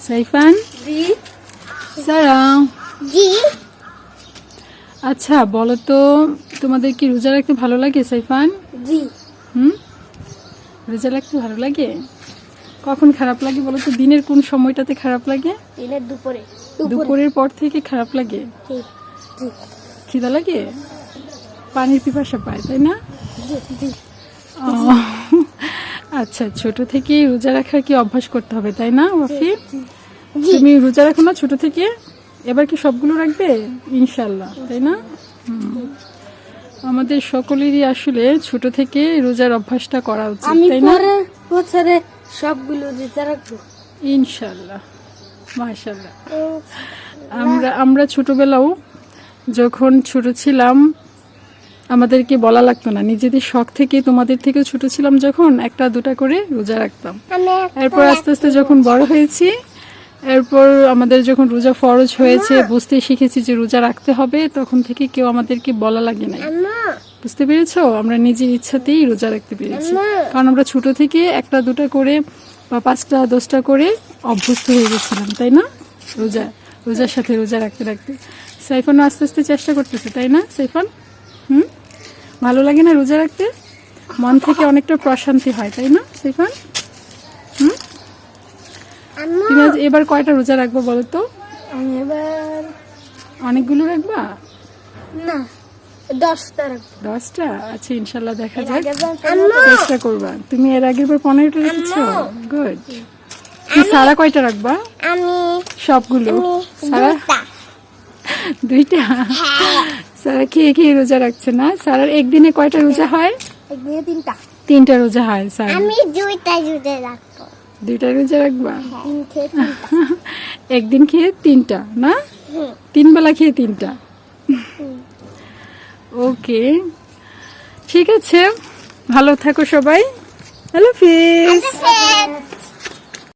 সাইফান জি সারা জি আচ্ছা বলো তো তোমাদের কি রোজা রাখতে ভালো লাগে সাইফান? জি রোজা রাখতে ভালো লাগে? কখন খারাপ লাগে বলো তো? দিনের কোন সময়টাতে খারাপ লাগে? দিনের দুপুরে দুপুরের পর থেকে খারাপ লাগে? জি জি খিদা লাগে, পানির পিপাসা পায়, তাই না? জি ও, আচ্ছা ছোট থেকেই রোজা রাখার কি অভ্যাস করতে হবে, তাই না ওয়াফি? তুমি রোজা রাখো না ছোট থেকে? এবার কি সবগুলো রাখবে ইনশাল্লাহ, তাই না? আমাদের সকলেরই আসলে ছোট থেকে রোজার অভ্যাসটা করা উচিত, আমি তাই না? পরের বছরে সবগুলো রোজা রাখবো ইনশাল্লাহ, মাশাআল্লাহ। আমরা ছোটবেলাও যখন ছোট ছিলাম আমাদেরকে বলা লাগতো না, নিজেদের শখ থেকে, তোমাদের থেকেও ছোট ছিলাম যখন, একটা দুটা করে রোজা রাখতাম। এরপর আস্তে আস্তে যখন বড় হয়েছি, এরপর আমাদের যখন রোজা ফরজ হয়েছে, বুঝতে শিখেছি যে রোজা রাখতে হবে, তখন থেকে কেউ আমাদেরকে বলা লাগে না। বুঝতে পেরেছো? আমরা নিজের ইচ্ছাতেই রোজা রাখতে পেরেছি, কারণ আমরা ছোট থেকে একটা দুটা করে বা 5টা 10টা করে অভ্যস্ত হয়ে গেছিলাম, তাই না? রোজার সাথে রোজা রাখতে রাখতে সাইফানও আস্তে আস্তে চেষ্টা করতেছে, তাই না সাইফান? ভালো লাগে না রোজা রাখতে? মন থেকে অনেকটা প্রশান্তি হয়, তাই না সাইফান? তুমি আজ এবার কয়টা রোজা রাখবো বলো তো? আমি এবার অনেকগুলো রাখবা? না 10টা রাখবো। 10টা? আচ্ছা ইনশাল্লাহ দেখা যাক, আম্মু চেষ্টা করবা। তুমি এর আগের বার 15টা রেখেছো, গুড। কি সারা কয়টা রাখবা? আমি সবগুলো? সারা 2টা? সারা খেয়ে খেয়ে রোজা রাখছে না? সারার একদিনে কয়টা রোজা হয়? একদিনে 3টা 3টা রোজা হয় সারা। আমি 2টা রাখবো। 2টা রোজা রাখবা? দিন খেয়ে 3টা একদিন খেয়ে 3টা না? 3 বেলা খেয়ে 3টা। ওকে, ঠিক আছে, ভালো থাকো সবাই। হ্যালো ফিস।